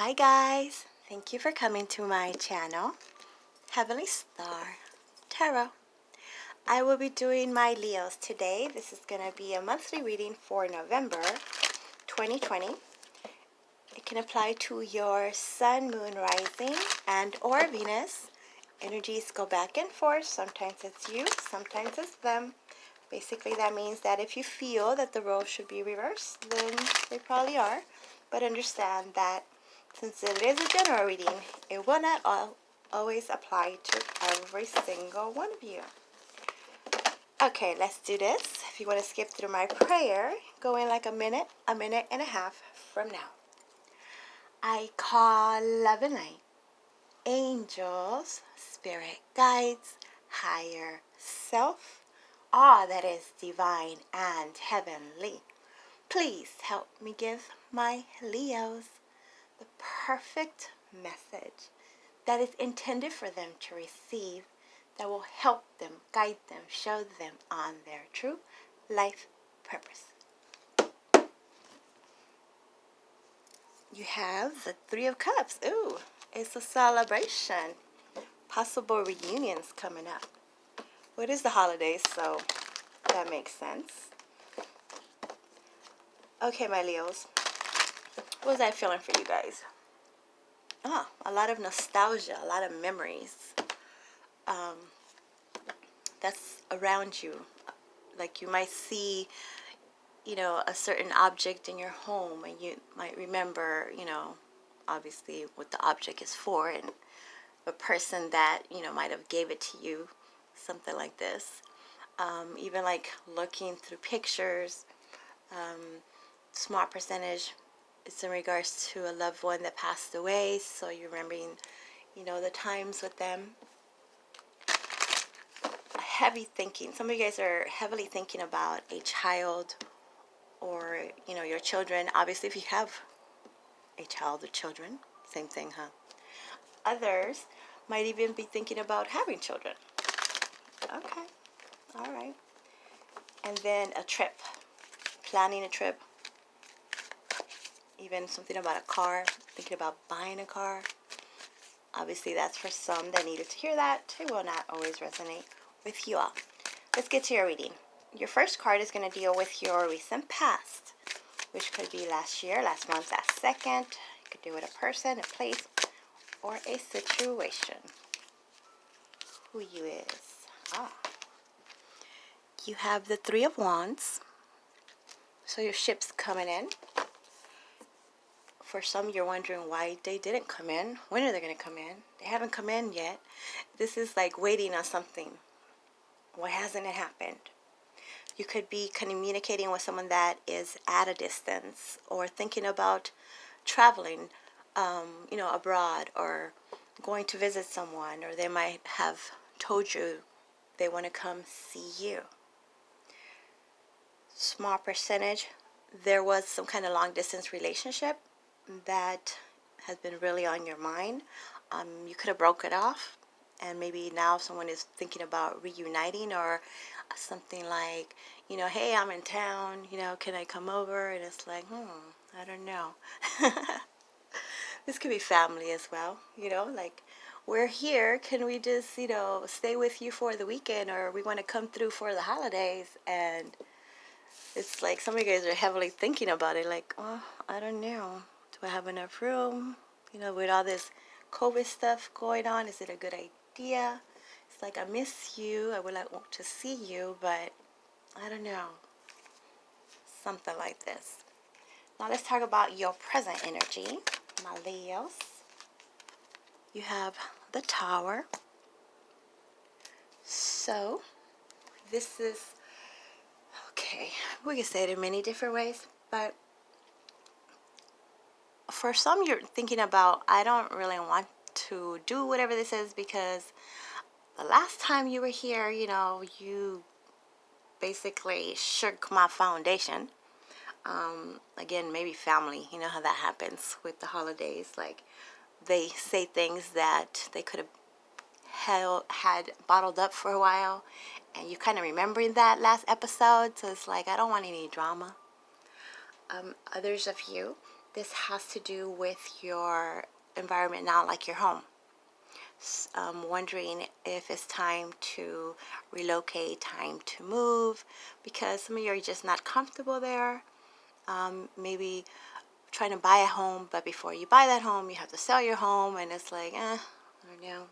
Hi guys, thank you for coming to my channel, Heavenly Star Tarot. I will be doing my Leos today. This is going to be a monthly reading for November 2020. It can apply to your Sun, Moon, Rising, and or Venus. Energies go back and forth. Sometimes it's you, sometimes it's them. Basically, that means that if you feel that the roles should be reversed, then they probably are. But understand that since it is a general reading, it will not always apply to every single one of you. Okay, let's do this. If you want to skip through my prayer, go in like a minute and a half from now. I call love and light, angels, spirit guides, higher self, all that is divine and heavenly. Please help me give my Leos the perfect message that is intended for them to receive, that will help them, guide them, show them on their true life purpose. You have the Three of Cups. Ooh, it's a celebration. Possible reunions coming up. Well, it is the holidays, so that makes sense. Okay, my Leos. What was that feeling for you guys? A lot of nostalgia, a lot of memories. That's around you. Like you might see, a certain object in your home, and you might remember, obviously what the object is for, and a person that, might have gave it to you, something like this. Even like looking through pictures, small percentage, it's in regards to a loved one that passed away, so you're remembering, the times with them. Heavy thinking. Some of you guys are heavily thinking about a child or, your children. Obviously, if you have a child or children, same thing, huh? Others might even be thinking about having children. Okay, all right. And then a trip, planning a trip. Even something about a car, thinking about buying a car. Obviously, that's for some that needed to hear that. It will not always resonate with you all. Let's get to your reading. Your first card is going to deal with your recent past, which could be last year, last month, last second. You could do with a person, a place, or a situation. Who you is. You have the Three of Wands. So your ship's coming in. For some, you're wondering why they didn't come in. When are they going to come in? They haven't come in yet. This is like waiting on something. Why hasn't it happened? You could be communicating with someone that is at a distance, or thinking about traveling, abroad, or going to visit someone, or they might have told you they want to come see you. Small percentage, there was some kind of long distance relationship that has been really on your mind. You could have broke it off, and maybe now someone is thinking about reuniting, or something like, hey, I'm in town, can I come over? And it's like, I don't know. This could be family as well, like, we're here, can we just, stay with you for the weekend, or we want to come through for the holidays? And it's like some of you guys are heavily thinking about it, like, I don't know. Do I have enough room? With all this COVID stuff going on, is it a good idea? It's like, I miss you. I would like to see you, but I don't know. Something like this. Now let's talk about your present energy, my Leos. You have the Tower. So this is, okay, we can say it in many different ways, but for some, you're thinking about, I don't really want to do whatever this is, because the last time you were here, you basically shook my foundation. Again, maybe family, how that happens with the holidays. Like, they say things that they could have had bottled up for a while, and you kind of remembering that last episode, so it's like, I don't want any drama. Others of you this has to do with your environment now, like your home. Wondering if it's time to relocate, time to move, because some of you are just not comfortable there. Maybe trying to buy a home, but before you buy that home, you have to sell your home, and it's like, I don't know.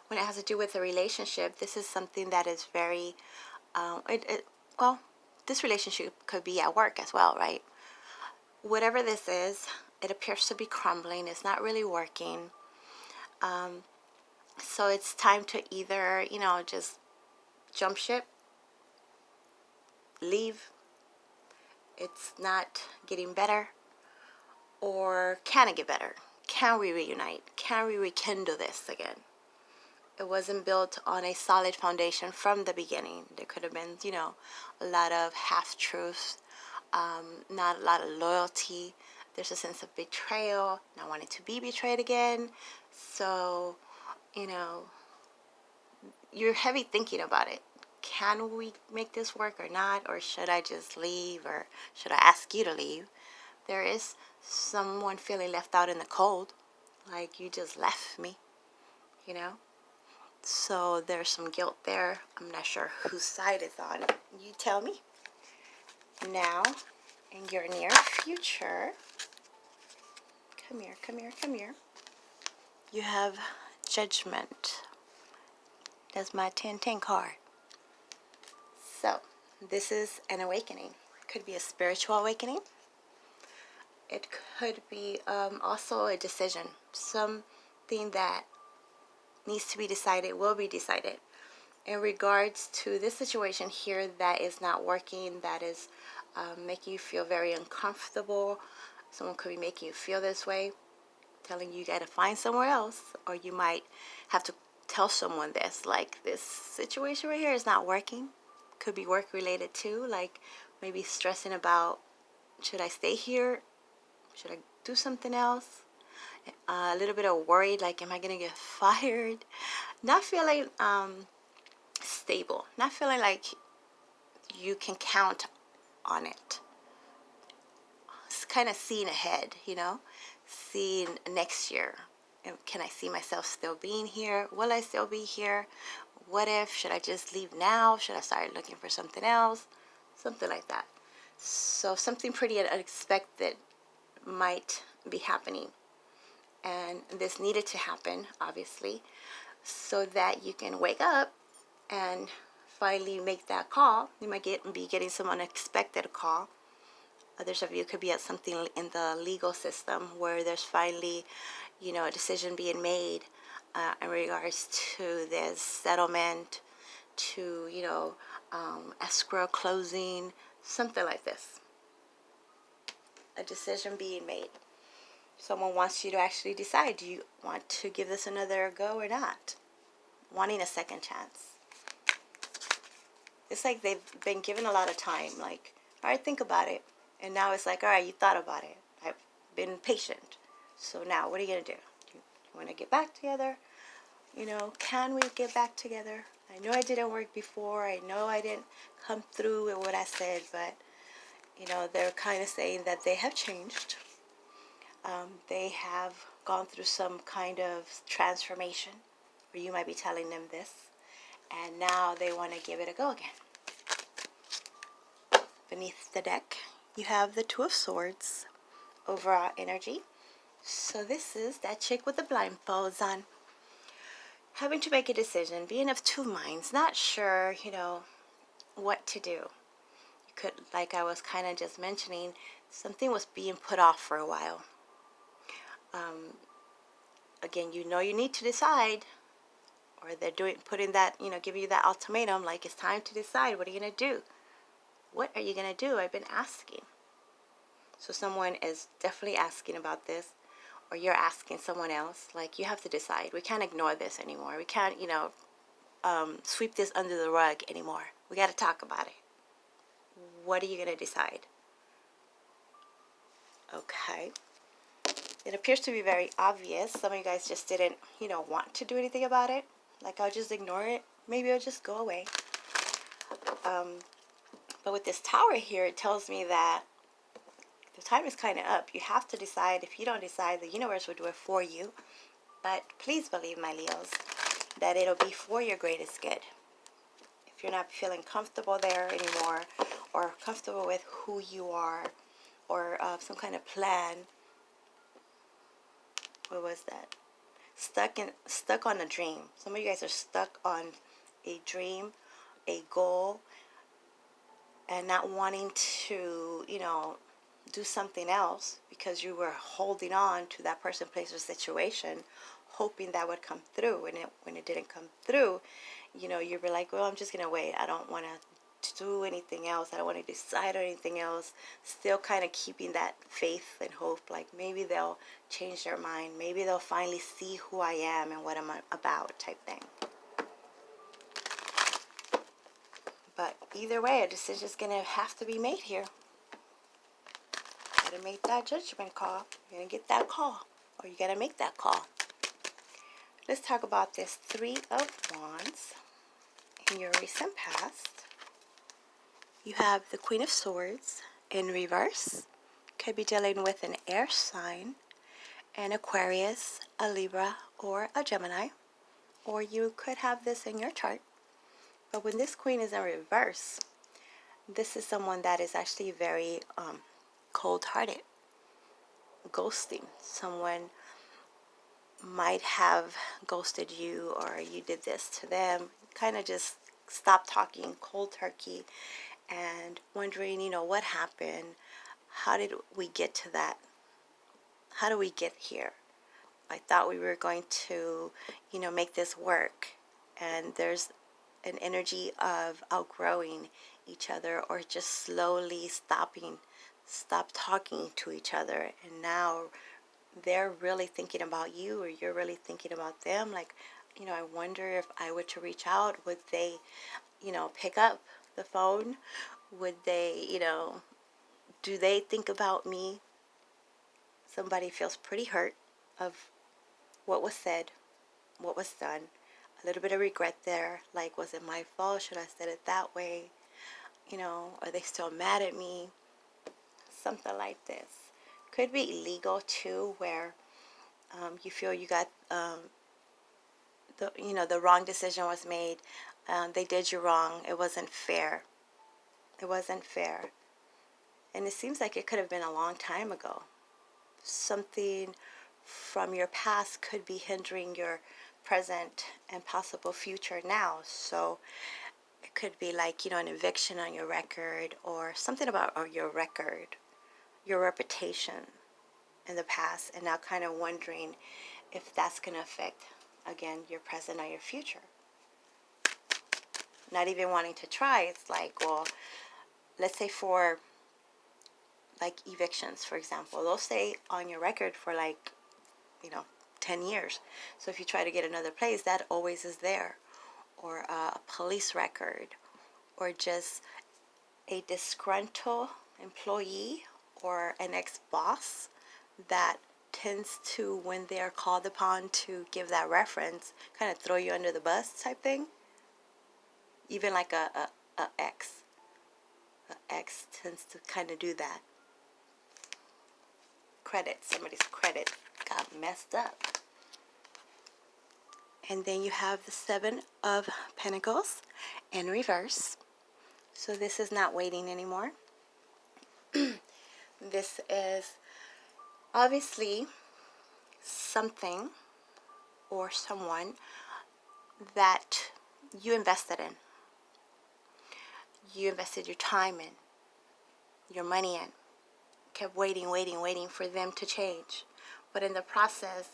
When it has to do with a relationship, this is something that is very, well, this relationship could be at work as well, right? Whatever this is, it appears to be crumbling. It's not really working. So it's time to either, just jump ship, leave. It's not getting better. Or can it get better? Can we reunite? Can we rekindle this again? It wasn't built on a solid foundation from the beginning. There could have been, a lot of half-truths, not a lot of loyalty. There's a sense of betrayal, not wanting to be betrayed again. So, you're heavy thinking about it. Can we make this work or not? Or should I just leave? Or should I ask you to leave? There is someone feeling left out in the cold, like you just left me, So there's some guilt there. I'm not sure whose side it's on. You tell me. Now, in your near future, come here, come here, come here. You have Judgment. That's my 10-10 card. So, this is an awakening. Could be a spiritual awakening. It could be also a decision. Something that needs to be decided will be decided. In regards to this situation here that is not working, that is making you feel very uncomfortable. Someone could be making you feel this way, telling you got to find somewhere else, or you might have to tell someone this, like this situation right here is not working. Could be work related too, like maybe stressing about, should I stay here? Should I do something else? A little bit of worried, like, am I going to get fired? Not feeling stable. Not feeling like you can count on it. It's kind of seeing ahead, seeing next year. And can I see myself still being here? Will I still be here? What if? Should I just leave now? Should I start looking for something else? Something like that. So something pretty unexpected might be happening. And this needed to happen, obviously, so that you can wake up and finally make that call. You might be getting some unexpected call. Others of you could be at something in the legal system where there's finally, a decision being made in regards to this settlement, to, escrow closing, something like this. A decision being made. Someone wants you to actually decide, do you want to give this another go or not? Wanting a second chance. It's like they've been given a lot of time, like, all right, think about it. And now it's like, all right, you thought about it. I've been patient. So now what are you going to do? Do you want to get back together? Can we get back together? I know I didn't work before. I know I didn't come through with what I said, but, they're kind of saying that they have changed. They have gone through some kind of transformation, or you might be telling them this, and now they want to give it a go again. Beneath the deck, you have the Two of Swords, overall energy. So this is that chick with the blindfolds on, having to make a decision, being of two minds, not sure, what to do. You could, like I was kind of just mentioning, something was being put off for a while. Again, you need to decide, or they're putting that, giving you that ultimatum, like it's time to decide. What are you going to do? What are you going to do? I've been asking. So someone is definitely asking about this, or you're asking someone else, like you have to decide. We can't ignore this anymore. We can't, sweep this under the rug anymore. We got to talk about it. What are you going to decide? Okay. It appears to be very obvious. Some of you guys just didn't, want to do anything about it. Like, I'll just ignore it. Maybe it'll just go away. But with this Tower here, it tells me that The time is kind of up. You have to decide. If you don't decide, the universe will do it for you. But please believe, my Leos, that it'll be for your greatest good. If you're not feeling comfortable there anymore, or comfortable with who you are, or some kind of plan. What was that? Stuck on a dream. Some of you guys are stuck on a dream, a goal, and not wanting to, do something else because you were holding on to that person, place, or situation, hoping that would come through. And when it didn't come through, you were like, well, I'm just going to wait. I don't want to do anything else. I don't want to decide on anything else. Still kind of keeping that faith and hope, like maybe they'll change their mind. Maybe they'll finally see who I am and what I'm about, type thing. But either way, a decision's going to have to be made here. Got to make that judgment call. You're going to get that call, or you got to make that call. Let's talk about this 3 of Wands in your recent past. You have the Queen of Swords in reverse. Could be dealing with an air sign, an Aquarius, a Libra, or a Gemini. Or you could have this in your chart. But when this Queen is in reverse, this is someone that is actually very cold-hearted, ghosting. Someone might have ghosted you, or you did this to them. Kind of just stop talking, cold turkey, and wondering, what happened? How did we get to that? How do we get here? I thought we were going to, make this work. And there's an energy of outgrowing each other, or just slowly stop talking to each other. And now they're really thinking about you, or you're really thinking about them. Like, I wonder if I were to reach out, would they, pick up the phone? Would they, do they think about me? Somebody feels pretty hurt of what was said, what was done. A little bit of regret there. Like, was it my fault? Should I have said it that way? Are they still mad at me? Something like this. Could be illegal too, where you feel you got the wrong decision was made. They did you wrong. It wasn't fair. It wasn't fair. And it seems like it could have been a long time ago. Something from your past could be hindering your present and possible future now. So it could be like, an eviction on your record, or something about your record, your reputation in the past, and now kind of wondering if that's going to affect, again, your present or your future. Not even wanting to try. It's like, well, let's say for like evictions, for example, they'll stay on your record for 10 years. So if you try to get another place, that always is there. Or a police record, or just a disgruntled employee or an ex-boss that tends to, when they're called upon to give that reference, kind of throw you under the bus type thing. Even like a ex. An ex tends to kind of do that. Somebody's credit got messed up. And then you have the 7 of Pentacles in reverse. So this is not waiting anymore. This is obviously something or someone that you invested in. You invested your time in, your money in. Kept waiting for them to change. But in the process,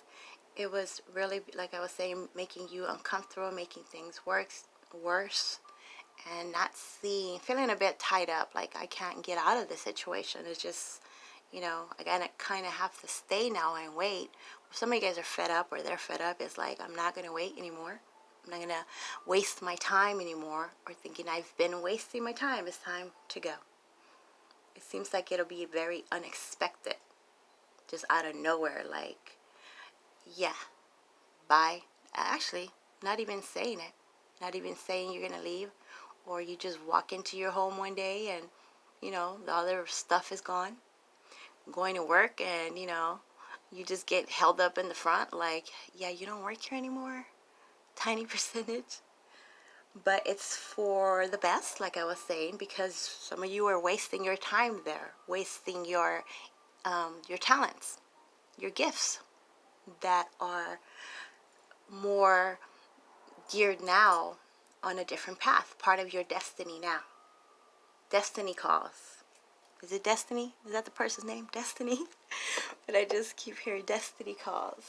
it was really, like I was saying, making you uncomfortable, making things worse, and not feeling a bit tied up, like I can't get out of this situation. It's just, I kind of have to stay now and wait. If some of you guys are fed up, or they're fed up, it's like, I'm not going to wait anymore. I'm not going to waste my time anymore, or thinking I've been wasting my time. It's time to go. It seems like it'll be very unexpected, just out of nowhere, like, yeah, bye. Actually, not even saying it. Not even saying you're going to leave. Or you just walk into your home one day and, the other stuff is gone. going to work and, you just get held up in the front like, yeah, you don't work here anymore. Tiny percentage. But it's for the best, like I was saying, because some of you are wasting your time there, wasting your talents, your gifts that are more geared now on a different path, part of your destiny now. Destiny calls. Is it Destiny? Is that the person's name? Destiny? But I just keep hearing Destiny calls.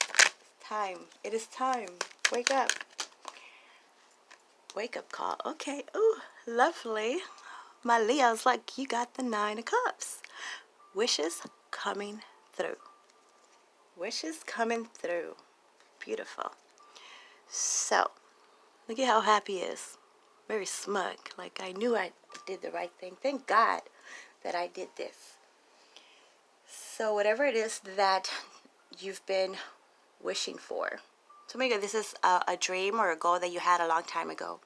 It's time. It is time. Wake up. Wake up call. Okay. Ooh, lovely. My Leo's like, you got the 9 of Cups. Wishes coming through. Wishes coming through. Beautiful. So, look at how happy he is. Very smug. Like, I knew I did the right thing. Thank God that I did this. So, whatever it is that you've been wishing for. So, maybe this is a dream or a goal that you had a long time ago.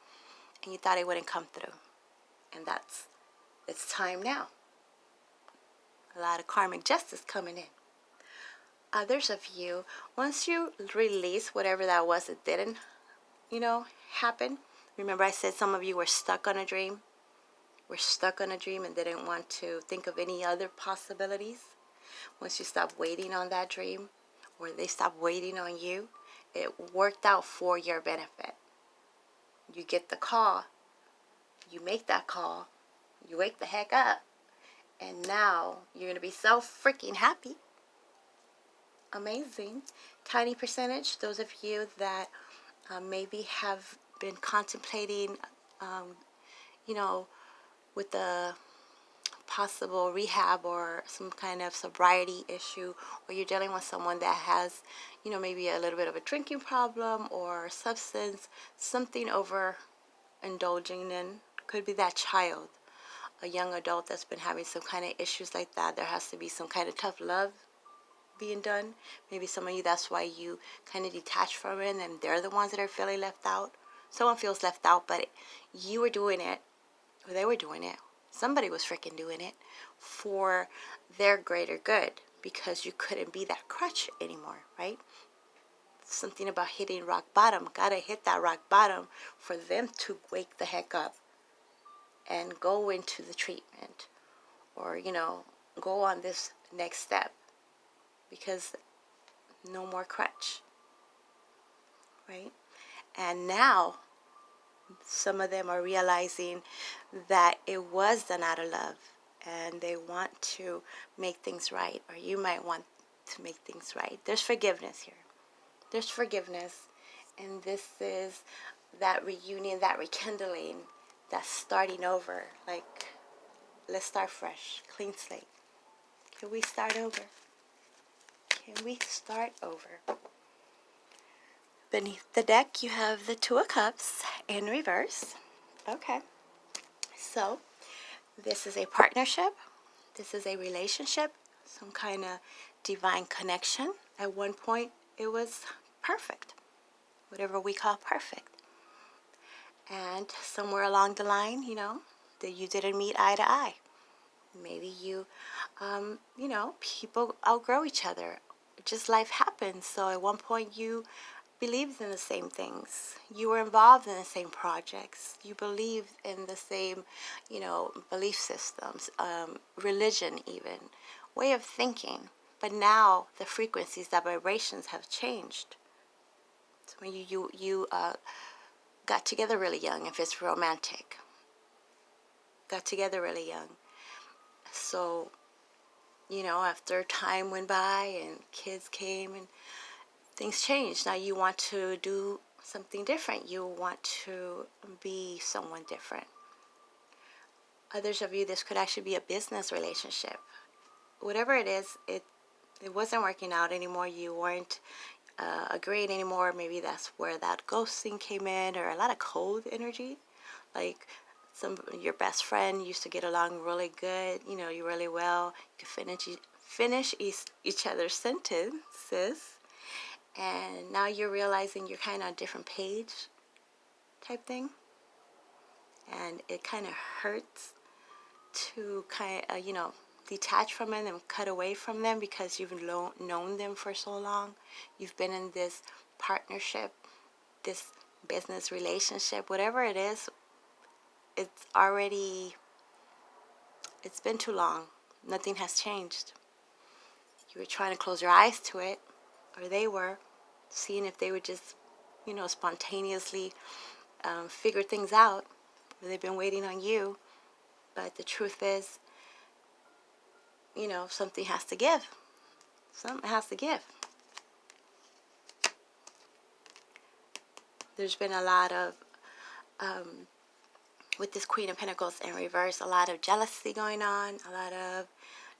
And you thought it wouldn't come through. And it's time now. A lot of karmic justice coming in. Others of you, once you release whatever that was that didn't, happen. Remember I said some of you were stuck on a dream? Were stuck on a dream and didn't want to think of any other possibilities? Once you stop waiting on that dream, or they stop waiting on you, it worked out for your benefit. You get the call, you make that call, you wake the heck up, and now you're going to be so freaking happy. Amazing. Tiny percentage, those of you that maybe have been contemplating, with the possible rehab or some kind of sobriety issue, or you're dealing with someone that has, maybe a little bit of a drinking problem or substance, something overindulging in, could be that child, a young adult that's been having some kind of issues like that. There has to be some kind of tough love being done. Maybe some of you, that's why you kind of detach from it, and they're the ones that are feeling left out. Someone feels left out, but you were doing it, or they were doing it. Somebody was freaking doing it for their greater good, because you couldn't be that crutch anymore, right? Something about hitting rock bottom. Gotta hit that rock bottom for them to wake the heck up and go into the treatment, or, go on this next step, because no more crutch, right? And now some of them are realizing that it was done out of love, and they want to make things right, or you might want to make things right. There's forgiveness here. There's forgiveness, and this is that reunion, that rekindling, that starting over. Like, let's start fresh, clean slate. Can we start over? Can we start over? Beneath the deck, you have the 2 of Cups in reverse. Okay. So, this is a partnership. This is a relationship. Some kind of divine connection. At one point, it was perfect. Whatever we call perfect. And somewhere along the line, that you didn't meet eye to eye. Maybe you, people outgrow each other. Just life happens. So at one point you believed in the same things. You were involved in the same projects. You believed in the same, belief systems, religion even, way of thinking. But now the frequencies, the vibrations have changed. So when you got together really young, if it's romantic, got together really young. So, after time went by and kids came and things changed. Now you want to do something different. You want to be someone different. Others of you, this could actually be a business relationship. Whatever it is, it wasn't working out anymore. You weren't agreeing anymore. Maybe that's where that ghosting came in, or a lot of cold energy. Like your best friend used to get along really good, you really well. You could finish each other's sentences. And now you're realizing you're kind of on a different page type thing. And it kind of hurts to detach from them and cut away from them because you've known them for so long. You've been in this partnership, this business relationship, whatever it is, it's been too long. Nothing has changed. You were trying to close your eyes to it, or they were, seeing if they would just, spontaneously figure things out. They've been waiting on you. But the truth is, something has to give. Something has to give. There's been a lot of, with this Queen of Pentacles in reverse, a lot of jealousy going on, a lot of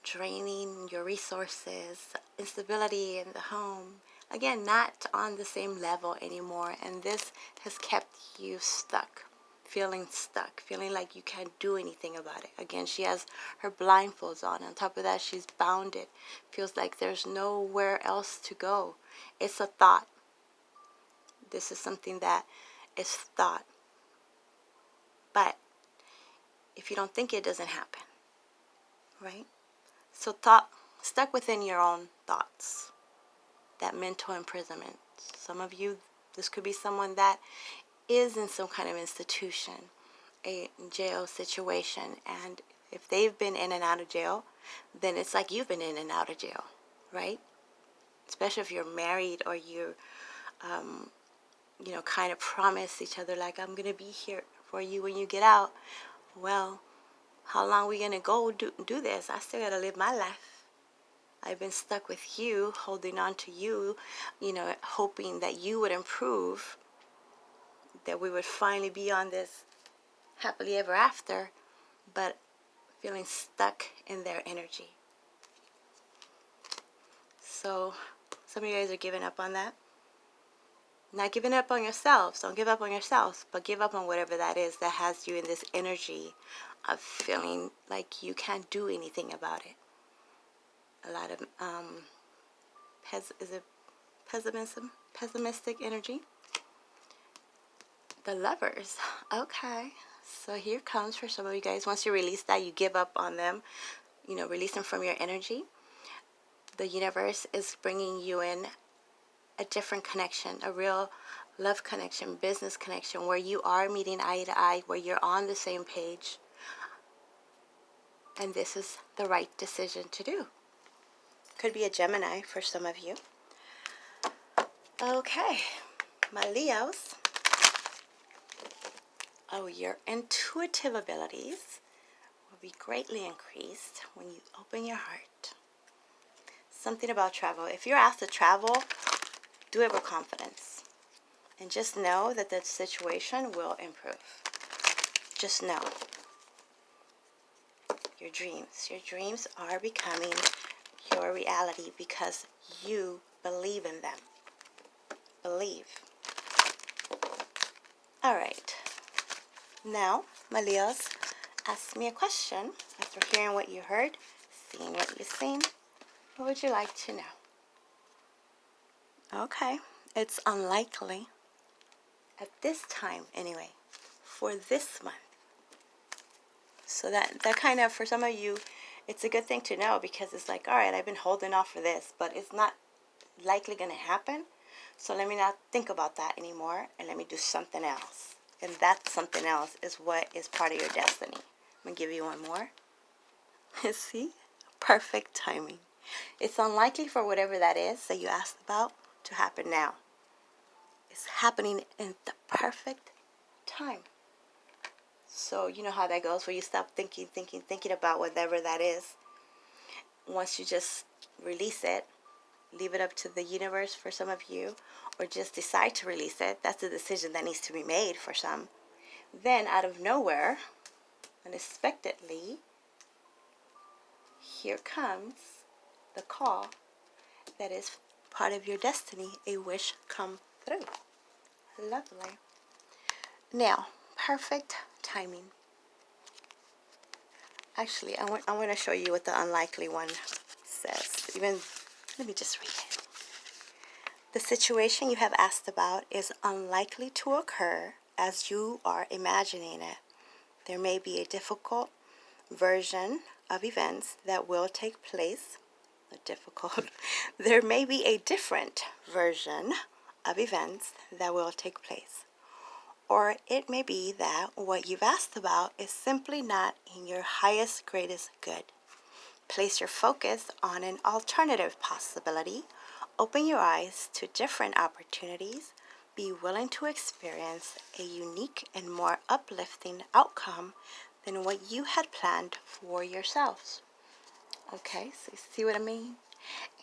draining your resources, instability in the home. Again, not on the same level anymore. And this has kept you stuck, feeling like you can't do anything about it. Again, she has her blindfolds on. On top of that, she's bounded. Feels like there's nowhere else to go. It's a thought. This is something that is thought. But if you don't think, it doesn't happen. Right? So stuck within your own thoughts. That mental imprisonment. Some of you, this could be someone that is in some kind of institution, a jail situation, and if they've been in and out of jail, then it's like you've been in and out of jail, right? Especially if you're married or you're, kind of promise each other, like, I'm going to be here for you when you get out. Well, how long are we going to go do this? I still got to live my life. I've been stuck with you, holding on to you, hoping that you would improve, that we would finally be on this happily ever after, but feeling stuck in their energy. So some of you guys are giving up on that. Not giving up on yourselves. Don't give up on yourselves, but give up on whatever that is that has you in this energy of feeling like you can't do anything about it. A lot of pessimistic energy. The Lovers. Okay. So here comes for some of you guys. Once you release that, you give up on them. Release them from your energy. The universe is bringing you in a different connection, a real love connection, business connection, where you are meeting eye to eye, where you're on the same page. And this is the right decision to do. Could be a Gemini for some of you. Okay, my Leos. Oh, your intuitive abilities will be greatly increased when you open your heart. Something about travel. If you're asked to travel, do it with confidence. And just know that the situation will improve. Just know. Your dreams are becoming your reality because you believe in them. Believe. All right. Now, my Leos, ask me a question after hearing what you heard, seeing what you've seen. What would you like to know? Okay. It's unlikely, at this time anyway, for this month. So that kind of, for some of you, it's a good thing to know, because it's like, all right, I've been holding off for this, but it's not likely going to happen. So let me not think about that anymore, and let me do something else. And that something else is what is part of your destiny. I'm going to give you one more. See? Perfect timing. It's unlikely for whatever that is that you asked about to happen now. It's happening in the perfect time. So you know how that goes, where you stop thinking about whatever that is. Once you just release it, leave it up to the universe for some of you, or just decide to release it. That's a decision that needs to be made for some. Then out of nowhere, unexpectedly, here comes the call that is part of your destiny, a wish come through. Lovely. Now, perfect timing. Actually, I want to show you what the unlikely one says. Let me just read it. The situation you have asked about is unlikely to occur as you are imagining it. There may be a difficult version of events that will take place. Difficult. There may be a different version of events that will take place. Or it may be that what you've asked about is simply not in your highest, greatest good. Place your focus on an alternative possibility. Open your eyes to different opportunities. Be willing to experience a unique and more uplifting outcome than what you had planned for yourselves. Okay, so you see what I mean?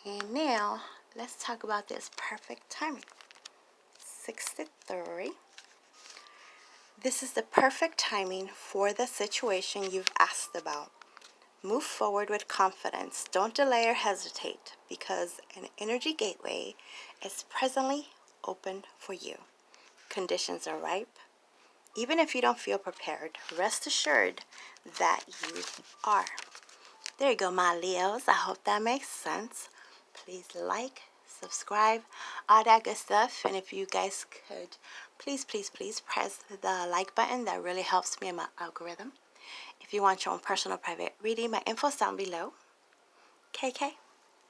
And now, let's talk about this perfect timing. 63. This is the perfect timing for the situation you've asked about. Move forward with confidence. Don't delay or hesitate because an energy gateway is presently open for you. Conditions are ripe. Even if you don't feel prepared, rest assured that you are. There you go, my Leos. I hope that makes sense. Please like, subscribe, all that good stuff. And if you guys could, please press the like button. That really helps me in my algorithm. If you want your own personal private reading, my info's down below. KK,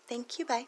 thank you, bye.